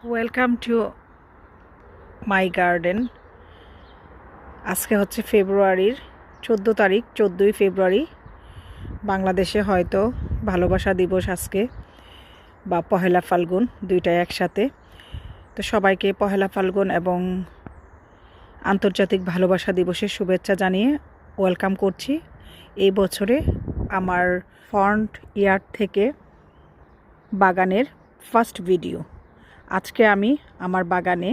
Welcome to my garden. আজকে হচ্ছে ফেব্রুয়ারির 14 তারিখ, 14ই ফেব্রুয়ারি। বাংলাদেশে হয়তো ভালোবাসা দিবস আজকে, বা পহেলা ফাল্গুন, দুইটাই একসাথে। তো সবাইকে পহেলা ফাল্গুন এবং আন্তর্জাতিক ভালোবাসা দিবসের শুভেচ্ছা জানিয়ে ওয়েলকাম করছি। এই বছরে আমার ফ্রন্ট ইয়ার্ড থেকে বাগানের ফার্স্ট ভিডিও। আজকে আমি আমার বাগানে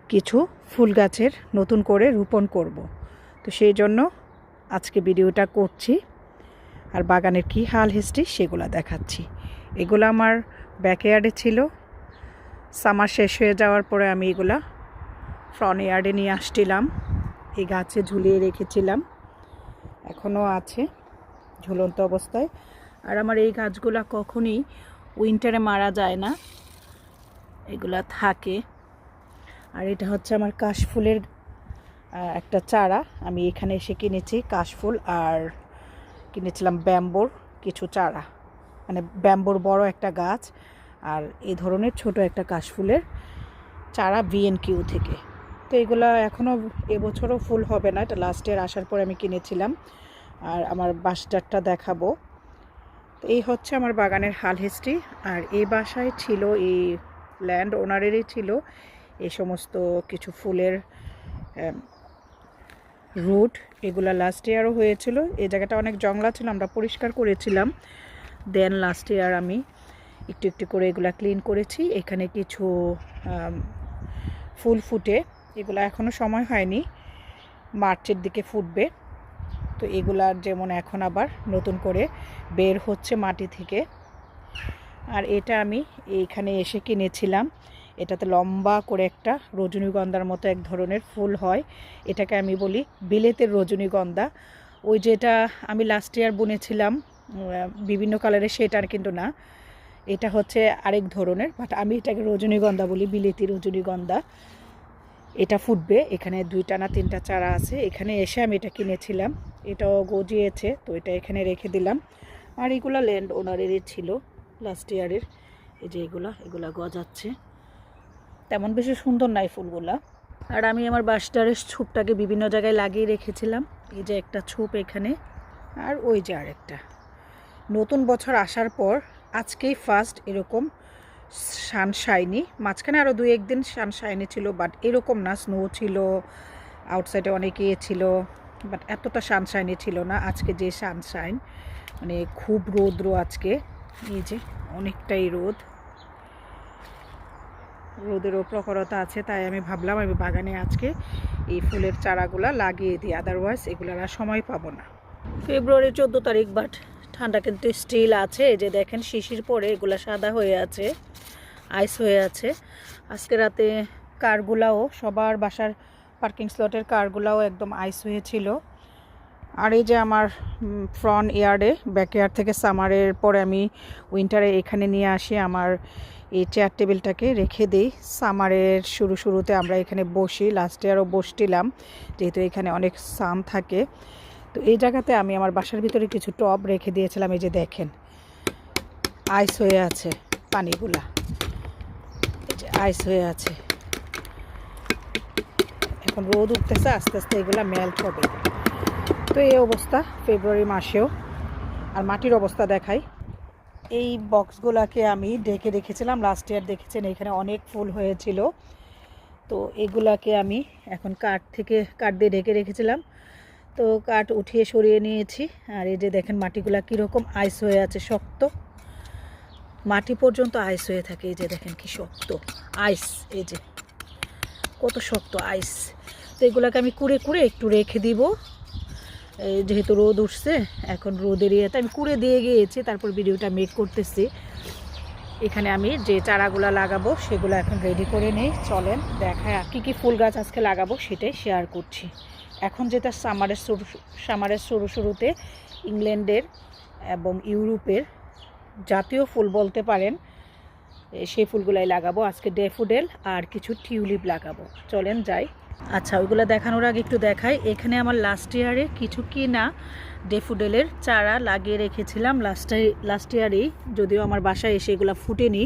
কিছু ফুল গাছের নতুন করে রোপণ করব। তো সেই জন্য আজকে ভিডিওটা করছি, আর বাগানের কি হাল হিস্ট্রি সেগুলো দেখাচ্ছি। এগুলো আমার ব্যাকয়ার্ডে ছিল, সামার শেষ হয়ে যাওয়ার পরে আমি এগুলা ফ্রন্ট ইয়ার্ডে নিয়ে আসছিলাম, এই গাছে ঝুলিয়ে রেখেছিলাম, এখনও আছে ঝুলন্ত অবস্থায়। আর আমার এই গাছগুলা কখনই উইন্টারে মারা যায় না, এগুলা থাকে। আর এটা হচ্ছে আমার কাশফুলের একটা চারা, আমি এখানে এসে কিনেছি কাশফুল, আর কিনেছিলাম ব্যাম্বোর কিছু চারা, মানে ব্যাম্বোর বড় একটা গাছ আর এই ধরনের ছোট একটা কাশফুলের চারা বিএনকিউ থেকে। তো এগুলো এখনও এবছরও ফুল হবে না, এটা লাস্ট ইয়ার আসার পরে আমি কিনেছিলাম। আর আমার বাসটারটা দেখাবো। তো এই হচ্ছে আমার বাগানের হাল হিস্ট্রি। আর এই বাসায় ছিল, এই ল্যান্ড ওনারেরই ছিল এই সমস্ত কিছু ফুলের রুট। এগুলা লাস্ট ইয়ারও হয়েছিল, এই জায়গাটা অনেক জংলা ছিল, আমরা পরিষ্কার করেছিলাম। দেন লাস্ট ইয়ার আমি একটু একটু করে এগুলা ক্লিন করেছি। এখানে কিছু ফুল ফুটে, এগুলো এখনও সময় হয়নি, মার্চের দিকে ফুটবে। তো এগুলার যেমন এখন আবার নতুন করে বের হচ্ছে মাটি থেকে। আর এটা আমি এইখানে এসে কিনেছিলাম, এটাতে লম্বা করে একটা রজনীগন্ধার মতো এক ধরনের ফুল হয়, এটাকে আমি বলি বিলেতের রজনীগন্ধা। ওই যেটা আমি লাস্ট ইয়ার বুনেছিলাম বিভিন্ন কালারের, সেটার কিন্তু না, এটা হচ্ছে আরেক ধরনের, বাট আমি এটাকে রজনীগন্ধা বলি, বিলেতি রজনীগন্ধা। এটা ফুটবে, এখানে 2টা না 3টা চারা আছে। এখানে এসে আমি এটা কিনেছিলাম, এটাও গজিয়েছে, তো এটা এখানে রেখে দিলাম। আর এগুলা ল্যান্ড ওনারেরই ছিল লাস্ট ইয়ারের। এই যে এগুলা গজাচ্ছে, তেমন বেশি সুন্দর নাই ফুলগুলা। আর আমি আমার বাঁশটারের ছোপটাকে বিভিন্ন জায়গায় লাগিয়ে রেখেছিলাম, এই যে একটা ছোপ এখানে, আর ওই যে আরেকটা। নতুন বছর আসার পর আজকেই ফার্স্ট এরকম সানশাইনি, মাঝখানে আরও 2-1 দিন সানশাইনি ছিল, বাট এরকম না, স্নো ছিল, আউটসাইডে অনেকে ছিল, বাট এতটা সানশাইনি ছিল না। আজকে যে সানশাইন, মানে খুব রৌদ্র আজকে, এই যে অনেকটাই রোদেরও প্রখরতা আছে। তাই আমি ভাবলাম আমি বাগানে আজকে এই ফুলের চারাগুলা লাগিয়ে দিই, আদারওয়াইজ এগুলার আর সময় পাবো না। ফেব্রুয়ারি 14 তারিখ, বাট ঠান্ডা কিন্তু স্টিল আছে। এই যে দেখেন শিশির পরে এগুলা সাদা হয়ে আছে, আইস হয়ে আছে। আজকে রাতে কারগুলাও, সবার বাসার পার্কিং স্লটের কারগুলাও একদম আইস হয়েছিল। আর এই যে আমার ফ্রন্ট ইয়ার্ডে, ব্যাকয়ার্ড থেকে সামারের পরে আমি উইন্টারে এখানে নিয়ে আসি, আমার এই চেয়ার টেবিলটাকে রেখে দিই। সামারের শুরুতে আমরা এখানে বসি, লাস্ট ইয়ারও বসছিলাম, যেহেতু এখানে অনেক সান থাকে। তো এই জায়গাতে আমি আমার বাসার ভিতরে কিছু টব রেখে দিয়েছিলাম, এই যে দেখেন আইস হয়ে আছে পানিগুলা, এই যে আইস হয়ে আছে। এখন রোদ উঠতেছে, আস্তে আস্তে এগুলা মেল্ট হবে। তো এই অবস্থা ফেব্রুয়ারি মাসেও। আর মাটির অবস্থা দেখাই, এই বক্সগুলাকে আমি ডেকে রেখেছিলাম, লাস্ট ইয়ার দেখেছেন এখানে অনেক ফুল হয়েছিল। তো এগুলাকে আমি এখন কাঠ দিয়ে ঢেকে রেখেছিলাম, তো কাঠ উঠিয়ে সরিয়ে নিয়েছি। আর এই যে দেখেন মাটিগুলা কীরকম আইস হয়ে আছে, শক্ত মাটি পর্যন্ত আইস হয়ে থাকে। এই যে দেখেন কি শক্ত আইস, এই যে কত শক্ত আইস। তো এগুলাকে আমি কুড়ে একটু রেখে দিব, যেহেতু রোদ উঠছে, এখন রোদের ইয়েতে আমি কুড়ে দিয়ে গিয়েছি, তারপর ভিডিওটা মেক করতেছি। এখানে আমি যে চারাগুলা লাগাবো সেগুলো এখন রেডি করে নেই, চলেন দেখায় কী কী ফুল গাছ আজকে লাগাবো সেটাই শেয়ার করছি। এখন যেটা সামারের শুরুতে ইংল্যান্ডের এবং ইউরোপের জাতীয় ফুল বলতে পারেন, সেই ফুলগুলাই লাগাবো আজকে। ড্যাফোডিল আর কিছু টিউলিপ লাগাবো, চলেন যাই। আচ্ছা, ওইগুলো দেখানোর আগে একটু দেখাই। এখানে আমার লাস্ট ইয়ারে কিছু কিনা ডেফোডেলের চারা লাগিয়ে রেখেছিলাম লাস্ট ইয়ারেই, যদিও আমার বাসায় এসে এগুলো ফুটেনি।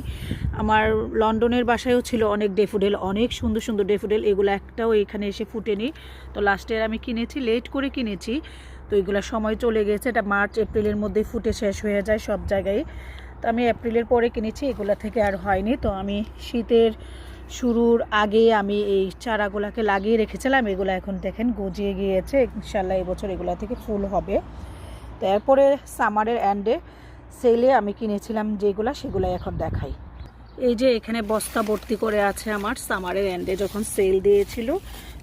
আমার লন্ডনের বাসায়ও ছিল অনেক ডেফোডেল, অনেক সুন্দর সুন্দর ডেফোডেল, এগুলো একটাও এখানে এসে ফুটেনি। তো লাস্ট ইয়ার আমি কিনেছি, লেট করে কিনেছি, তো এগুলো সময় চলে গেছে। এটা মার্চ এপ্রিলের মধ্যেই ফুটে শেষ হয়ে যায় সব জায়গায়। তো আমি এপ্রিলের পরে কিনেছি, এগুলো থেকে আর হয়নি। তো আমি শীতের শুরুর আগে আমি এই চারাগুলোকে লাগিয়ে রেখেছিলাম, এগুলো এখন দেখেন গজিয়ে গিয়েছে। ইনশাল্লাহ এবছর এগুলো থেকে ফুল হবে। তারপরে সামারের এন্ডে সেলে আমি কিনেছিলাম যেগুলো, সেগুলো এখন দেখাই। এই যে এখানে বস্তা ভর্তি করে আছে আমার সামারের এন্ডে যখন সেল দিয়েছিল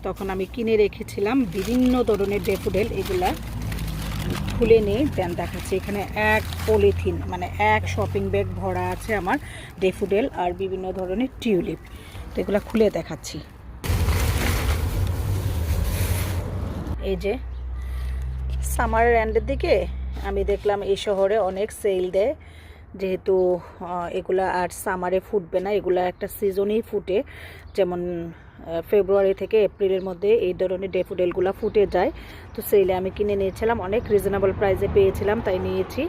তখন আমি কিনে রেখেছিলাম বিভিন্ন ধরনের ডেফোডেল। এগুলা খুলে নিয়ে দেন দেখাচ্ছি। এখানে এক পলিথিন মানে এক শপিং ব্যাগ ভরা আছে আমার ডেফোডেল আর বিভিন্ন ধরনের টিউলিপ। তো এগুলো খুলে দেখাচ্ছি। এই যে সামারের এন্ডের দিকে আমি দেখলাম এই শহরে অনেক সেল দেয়, যেহেতু এগুলা আর সামারে ফুটবে না, এগুলা একটা সিজনেই ফুটে, যেমন ফেব্রুয়ারি থেকে এপ্রিলের মধ্যে এই ধরনের ডেফোডেলগুলো ফুটে যায়। তো সেলে আমি কিনে নিয়েছিলাম, অনেক রিজনেবল প্রাইসে পেয়েছিলাম, তাই নিয়েছি।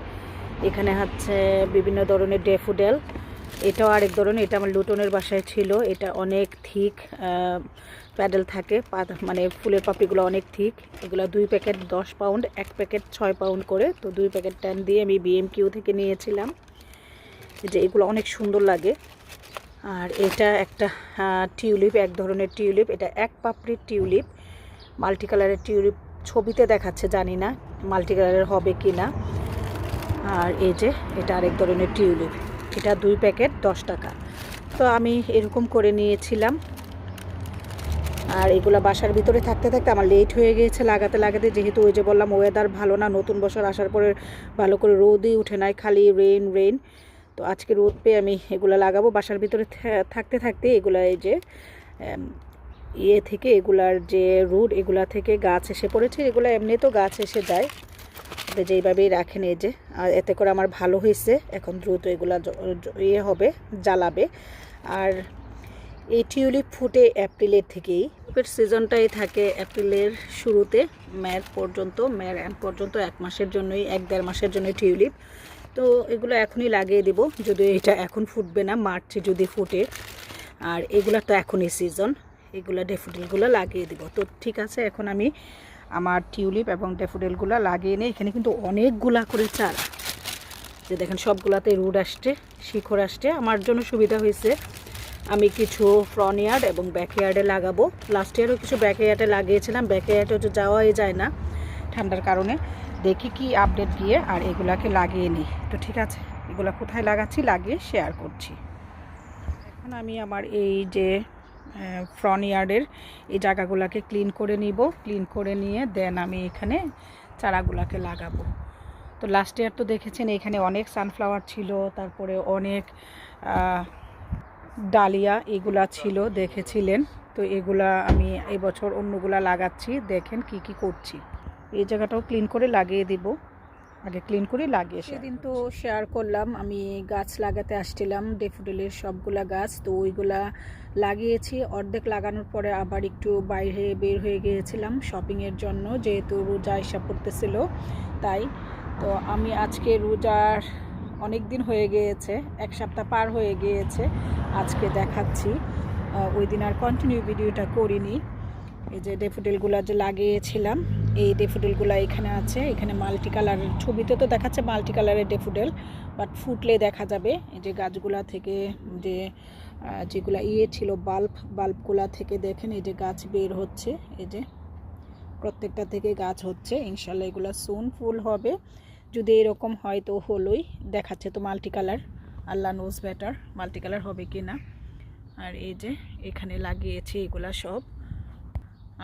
এখানে হচ্ছে বিভিন্ন ধরনের ডেফোডেল, এটাও আরেক ধরনের, এটা আমার লুটনের বাসায় ছিল। এটা অনেক থিক প্যাডেল থাকে, মানে ফুলের পাপড়িগুলো অনেক থিক। এগুলো 2 প্যাকেট 10 পাউন্ড, 1 প্যাকেট 6 পাউন্ড করে। তো 2 প্যাকেট 10 দিয়ে আমি BMQ থেকে নিয়েছিলাম। যে এগুলো অনেক সুন্দর লাগে। আর এটা একটা টিউলিপ, এক ধরনের টিউলিপ, এটা এক পাপড়ির টিউলিপ, মাল্টি কালারের টিউলিপ। ছবিতে দেখাচ্ছে, জানি না মাল্টি কালারের হবে কি না। আর এই যে এটা আরেক ধরনের টিউলিপ, এটা 2 প্যাকেট 10 টাকা। তো আমি এরকম করে নিয়েছিলাম। আর এগুলো বাসার ভিতরে থাকতে থাকতে আমার লেট হয়ে গিয়েছে লাগাতে লাগাতে, যেহেতু ওই যে বললাম ওয়েদার ভালো না, নতুন বছর আসার পরে ভালো করে রোদই উঠে নাই, খালি রেইন। তো আজকে রোদ পেয়ে আমি এগুলো লাগাবো বাসার ভিতরে থাকতে থাকতে। এগুলা এই যে থেকে এগুলার যে রুট, এগুলা থেকে গাছ এসে পড়েছে। এগুলো এমনি তো গাছ এসে যায়, যেইভাবেই রাখেন। এই যে আর এতে করে আমার ভালো হয়েছে, এখন দ্রুত এগুলা হবে, জ্বালাবে। আর এই টিউলিপ ফুটে এপ্রিলের থেকেই, সিজনটাই থাকে এপ্রিলের শুরুতে মের এন্ড পর্যন্ত, 1 মাসের জন্যই, 1-1.5 মাসের জন্য টিউলিপ। তো এগুলো এখনই লাগিয়ে দিব, যদিও এটা এখন ফুটবে না, মার্চে যদি ফুটে। আর এগুলো তো এখনই সিজন, এগুলো ডেফোডিলগুলো লাগিয়ে দিব। তো ঠিক আছে, এখন আমি আমার টিউলিপ এবং ডেফোডিলগুলো লাগিয়ে নিই। এখানে কিন্তু অনেকগুলা করে চারা, যে দেখেন সবগুলাতে রুট আসছে, শিকড় আসছে। আমার জন্য সুবিধা হয়েছে, আমি কিছু ফ্রন্ট ইয়ার্ড এবং ব্যাকইয়ার্ডে লাগাবো। লাস্ট ইয়ারও কিছু ব্যাকইয়ার্ডে লাগিয়েছিলাম, ব্যাকইয়ার্ডে তো যাওয়াই যায় না ঠান্ডার কারণে। দেখি কি আপডেট গিয়ে আর এগুলাকে লাগিয়ে নিই। তো ঠিক আছে, এগুলো কোথায় লাগাচ্ছি লাগিয়ে শেয়ার করছি। এখন আমি আমার এই যে ফ্রন্ট ইয়ার্ডের এই জায়গাগুলোকে ক্লিন করে নিব, ক্লিন করে নিয়ে দেন আমি এখানে চারাগুলোকে লাগাবো। তো লাস্ট ইয়ার তো দেখেছেন এখানে অনেক সানফ্লাওয়ার ছিল, তারপরে অনেক ডালিয়া এগুলা ছিল, দেখেছিলেন। তো এগুলা আমি এবছর অন্যগুলা লাগাচ্ছি, দেখেন কি কি করছি। এই জায়গাটাও ক্লিন করে লাগিয়ে দিব, আগে ক্লিন করে লাগিয়ে। সেদিন তো শেয়ার করলাম আমি গাছ লাগাতে আসছিলাম, ডেফোডিলের সবগুলা গাছ। তো ওইগুলা লাগিয়েছি, অর্ধেক লাগানোর পরে আবার একটু বাইরে বের হয়ে গিয়েছিলাম শপিংয়ের জন্য, যেহেতু রোজা এসে পড়তেছিল তাই। তো আমি আজকে রোজার অনেক দিন হয়ে গিয়েছে, 1 সপ্তাহ পার হয়ে গিয়েছে, আজকে দেখাচ্ছি। ওই দিন আর কন্টিনিউ ভিডিওটা করিনি। এই যে ডেফোডিলগুলো যে লাগিয়েছিলাম, এই ডেফোডিলগুলো এখানে আছে। এখানে মাল্টি কালারের, ছবিতে তো দেখাচ্ছে মাল্টি কালারের ডেফোডিল, বাট ফুটলে দেখা যাবে। এই যে গাছগুলা থেকে যেগুলা ছিল বাল্বগুলা থেকে দেখেন এই যে গাছ বের হচ্ছে, এই যে প্রত্যেকটা থেকে গাছ হচ্ছে। ইনশাল্লাহ এগুলো সুন ফুল হবে, যদি এরকম হয় তো হলোই। দেখাচ্ছে তো মাল্টি কালার, আল্লাহ নোজ বেটার মাল্টি কালার হবে কি না। আর এই যে এখানে লাগিয়েছি এগুলা সব।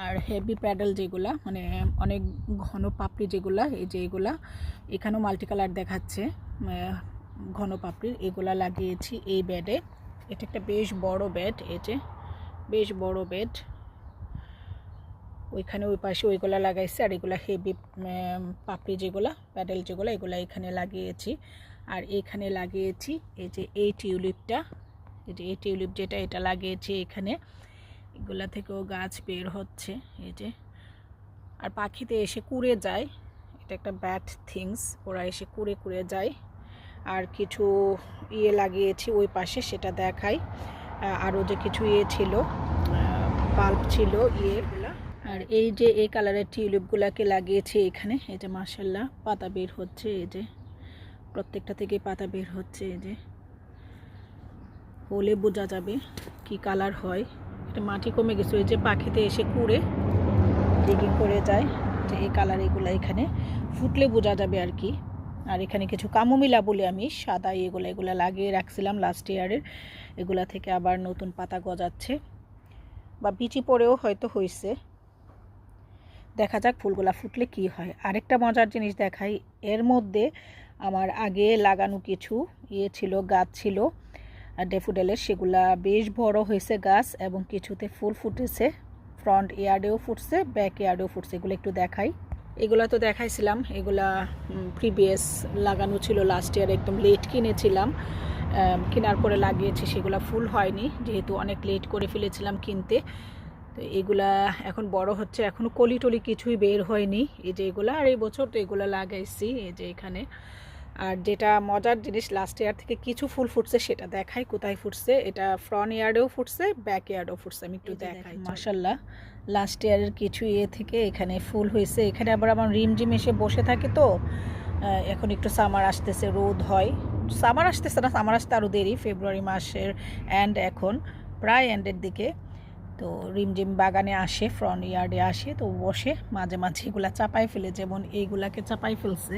আর হেভি প্যাডেল যেগুলা, মানে অনেক ঘন পাপড়ি যেগুলা, এই যে এগুলা এখানেও মাল্টি কালার দেখাচ্ছে, ঘন পাপড়ির, এগুলা লাগিয়েছি এই বেডে। এটা একটা বেশ বড় বেড, এই যে বেশ বড় বেড। ওইখানে ওই পাশে ওইগুলা লাগাইছি। আর এগুলা হেভি পাপড়ি যেগুলা, প্যাডেল যেগুলো, এগুলা এখানে লাগিয়েছি। আর এখানে লাগিয়েছি এই যে এই টিউলিপটা, এই যে এই টিউলিপ যেটা, এটা লাগিয়েছি এখানে। এগুলা থেকেও গাছ বের হচ্ছে এই যে। আর পাখিতে এসে কুড়ে যায়, এটা একটা ব্যাড থিংস, ওরা এসে কুড়ে কুড়ে যায়। আর কিছু লাগিয়েছি ওই পাশে, সেটা দেখাই। আরও যে কিছু ছিল, বাল্ব ছিল ইয়েগুলা। আর এই যে এই কালারের টিউলিপগুলাকে লাগিয়েছি এখানে। এই যে মাশাআল্লাহ পাতা বের হচ্ছে, এই যে প্রত্যেকটা থেকে পাতা বের হচ্ছে। এই যে হলে বোঝা যাবে কি কালার হয়। এটা মাটি কমে গেছে, ওই যে পাখিতে এসে কুড়ে ডিগিং করে যায়, যে এই কালার এগুলো এখানে ফুটলে বোঝা যাবে আর কি। আর এখানে কিছু কামোমিলা বলে আমি সাদা এগুলা লাগিয়ে রাখছিলাম লাস্ট ইয়ারের, এগুলা থেকে আবার নতুন পাতা গজাচ্ছে বা বিচি পড়েও হয়তো হয়েছে। দেখা যাক ফুলগুলা ফুটলে কি হয়। আরেকটা মজার জিনিস দেখাই, এর মধ্যে আমার আগে লাগানো কিছু ছিল, গাছ ছিল ড্যাফোডিলের, সেগুলা বেশ বড় হয়েছে গাছ এবং কিছুতে ফুল ফুটেছে। ফ্রন্ট ইয়ার্ডেও ফুটছে, ব্যাক ইয়ার্ডেও ফুটছে। এগুলো একটু দেখাই। এগুলা তো দেখাইছিলাম, এগুলা প্রিভিয়াস লাগানো ছিল লাস্ট ইয়ার, একদম লেট কিনেছিলাম, কেনার পরে লাগিয়েছি। সেগুলা ফুল হয়নি যেহেতু অনেক লেট করে ফেলেছিলাম কিনতে। তো এগুলা এখন বড় হচ্ছে, এখনও কলি টলি কিছুই বের হয়নি। এই যে এগুলা, আর এই বছর তো এগুলা লাগাইছি এই যে এখানে। আর যেটা মজার জিনিস, লাস্ট ইয়ার থেকে কিছু ফুল ফুটছে, সেটা দেখাই কোথায় ফুটছে। এটা ফ্রন্ট ইয়ার্ডেও ফুটছে, ব্যাক ইয়ার্ডেও ফুটছে। আমি একটু দেখাই। মাশাআল্লাহ লাস্ট ইয়ারের কিছু থেকে এখানে ফুল হয়েছে। এখানে আবার আমার রিমঝিম এসে বসে থাকে, তো এখন একটু সামার আসতেছে, রোদ হয়। সামার আসতেছে না, সামার আসতে আরও দেরি, ফেব্রুয়ারি মাসের এন্ড, এখন প্রায় এন্ডের দিকে। তো রিমঝিম বাগানে আসে, ফ্রন্ট ইয়ার্ডে আসে, তো বসে মাঝে মাঝে এগুলা চাপাই ফেলে, যেমন এইগুলাকে চাপাই ফেলছে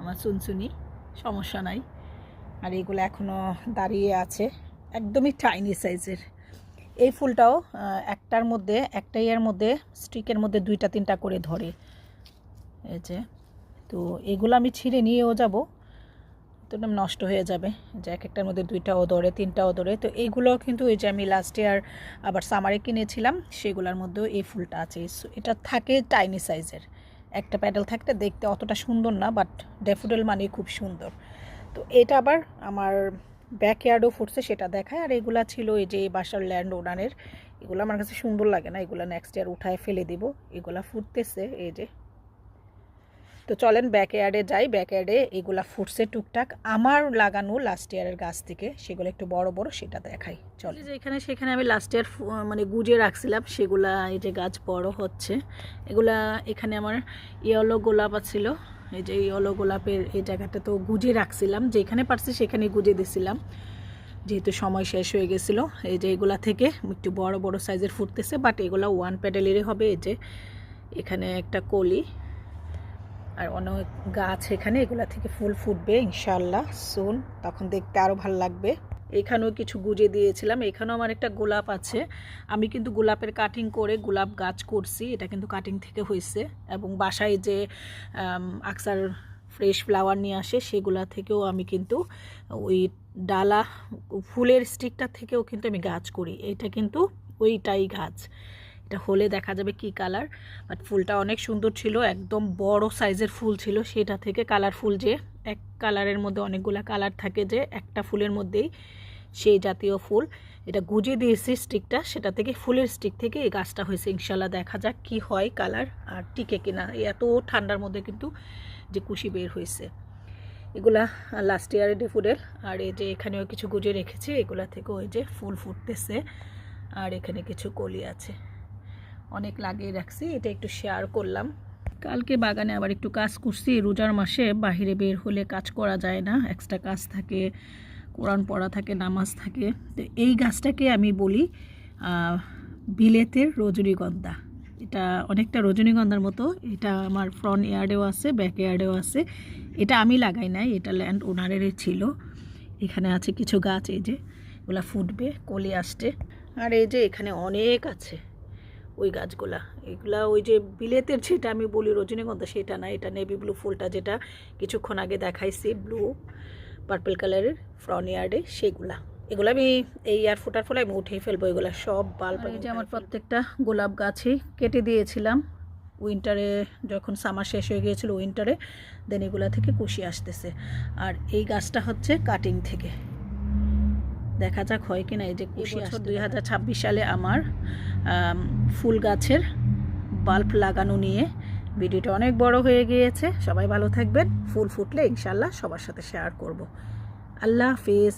আমার চুনচুনি, সমস্যা নাই। আর এগুলো এখনও দাঁড়িয়ে আছে, একদমই টাইনি সাইজের। এই ফুলটাও একটা ইয়ের মধ্যে স্টিকের মধ্যে 2-3টা করে ধরে, এই যে। তো এগুলো আমি ছিঁড়ে নিয়েও যাব, তো নষ্ট হয়ে যাবে, যে এক একটার মধ্যে 2টাও ধরে, 3টাও ধরে। তো এইগুলো কিন্তু ওই যে আমি লাস্ট ইয়ার আবার সামারে কিনেছিলাম, সেগুলোর মধ্যেও এই ফুলটা আছে। এটা থাকে টাইনি সাইজের, একটা প্যাডেল থাকতে দেখতে অতটা সুন্দর না, বাট ড্যাফোডিল মানে খুব সুন্দর। তো এটা আবার আমার ব্যাকয়ার্ডও ফুটছে, সেটা দেখায়। আর এগুলা ছিল এই যে বাসার ল্যান্ড ওনারের, এগুলো আমার কাছে সুন্দর লাগে না, এগুলো নেক্সট ইয়ার উঠায় ফেলে দিব। এগুলা ফুটতেছে এই যে। তো চলেন ব্যাকয়ার্ডে যাই। ব্যাকয়ার্ডে এগুলা ফুটছে টুকটাক, আমার লাগানো লাস্ট ইয়ারের গাছ থেকে, সেগুলো একটু বড় বড়, সেটা দেখাই। চলে যে এখানে সেখানে আমি লাস্ট ইয়ার মানে গুজে রাখছিলাম, সেগুলা এই যে গাছ বড় হচ্ছে। এগুলা এখানে আমার ইয়েলো গোলাপ ছিল, এই যে ইয়েলো গোলাপের এই জায়গাটা তো গুজে রাখছিলাম, যেখানে পারছি সেখানে গুজে দিছিলাম, যেহেতু সময় শেষ হয়ে গেছিলো। এই যে এগুলা থেকে একটু বড় বড় সাইজের ফুটতেছে, বাট এগুলা 1 প্যাডেলেরই হবে। এই যে এখানে একটা কলি আর অনেক গাছ, এখানে এগুলা থেকে ফুল ফুটবে ইনশাল্লাহ সুন, তখন দেখতে আরও ভালো লাগবে। এখানেও কিছু গুজে দিয়েছিলাম। এখানেও আমার একটা গোলাপ আছে, আমি কিন্তু গোলাপের কাটিং করে গোলাপ গাছ করছি, এটা কিন্তু কাটিং থেকে হয়েছে। এবং বাসায় যে আকসার ফ্রেশ ফ্লাওয়ার নিয়ে আসে, সেগুলা থেকেও আমি কিন্তু ওই ডালা ফুলের স্টিকটা থেকেও কিন্তু আমি গাছ করি। এটা কিন্তু ওইটাই গাছ, এটা হলে দেখা যাবে কি কালার। বাট ফুলটা অনেক সুন্দর ছিল, একদম বড় সাইজের ফুল ছিল। সেটা থেকে কালারফুল, যে এক কালারের মধ্যে অনেকগুলা কালার থাকে, যে একটা ফুলের মধ্যেই সেই জাতীয় ফুল, এটা গুজে দিয়েছি স্টিকটা, সেটা থেকে ফুলের স্টিক থেকে এই গাছটা হয়েছে। ইনশাল্লাহ দেখা যাক কি হয় কালার, আর টিকে কিনা। এত ঠান্ডার মধ্যে কিন্তু যে কুশি বের হয়েছে। এগুলা লাস্ট ইয়ারের ড্যাফোডিল। আর এই যে এখানেও কিছু গুজে রেখেছি, এগুলা থেকে ওই যে ফুল ফুটতেছে। আর এখানে কিছু কলি আছে, অনেক লাগিয়ে রাখছি, এটা একটু শেয়ার করলাম। কালকে বাগানে আবার একটু কাজ করছি। রোজার মাসে বাহিরে বের হলে কাজ করা যায় না, এক্সট্রা কাজ থাকে, কোরআন পড়া থাকে, নামাজ থাকে। তো এই গাছটাকে আমি বলি বিলেতের রজনীগন্ধা। এটা অনেকটা রজনীগন্ধার মতো। এটা আমার ফ্রন্ট ইয়ার্ডেও আছে, ব্যাক ইয়ার্ডেও আছে। এটা আমি লাগাই নাই, এটা ল্যান্ড ওনারেরই ছিল। এখানে আছে কিছু গাছ, এই যে ওগুলা ফুটবে, কলি আসছে। আর এই যে এখানে অনেক আছে ওই গাছগুলা, এগুলা ওই যে বিলেতের যেটা আমি বলি রজনীগন্ধা, সেটা না, এটা নেভি ব্লু ফুলটা যেটা কিছুক্ষণ আগে দেখাইছি, ব্লু পার্পল কালারের ফ্রন্ট ইয়ার্ডে, সেগুলা। এগুলো আমি এই ইয়ার ফোটার ফলে আমি উঠেই ফেলবো, এগুলো সব বাল্ব। এই যে আমার প্রত্যেকটা গোলাপ গাছই কেটে দিয়েছিলাম উইন্টারে, যখন সামার শেষ হয়ে গিয়েছিল উইন্টারে, দেন এগুলা থেকে কুশি আসতেছে। আর এই গাছটা হচ্ছে কাটিং থেকে, দেখা যাক হয় কিনা। এই যে বছর 2026 সালে আমার ফুল গাছের বাল্ব লাগানো নিয়ে ভিডিওটা অনেক বড় হয়ে গিয়েছে। সবাই ভালো থাকবেন। ফুল ফুটলে ইনশাল্লাহ সবার সাথে শেয়ার করব। আল্লাহ হাফিজ।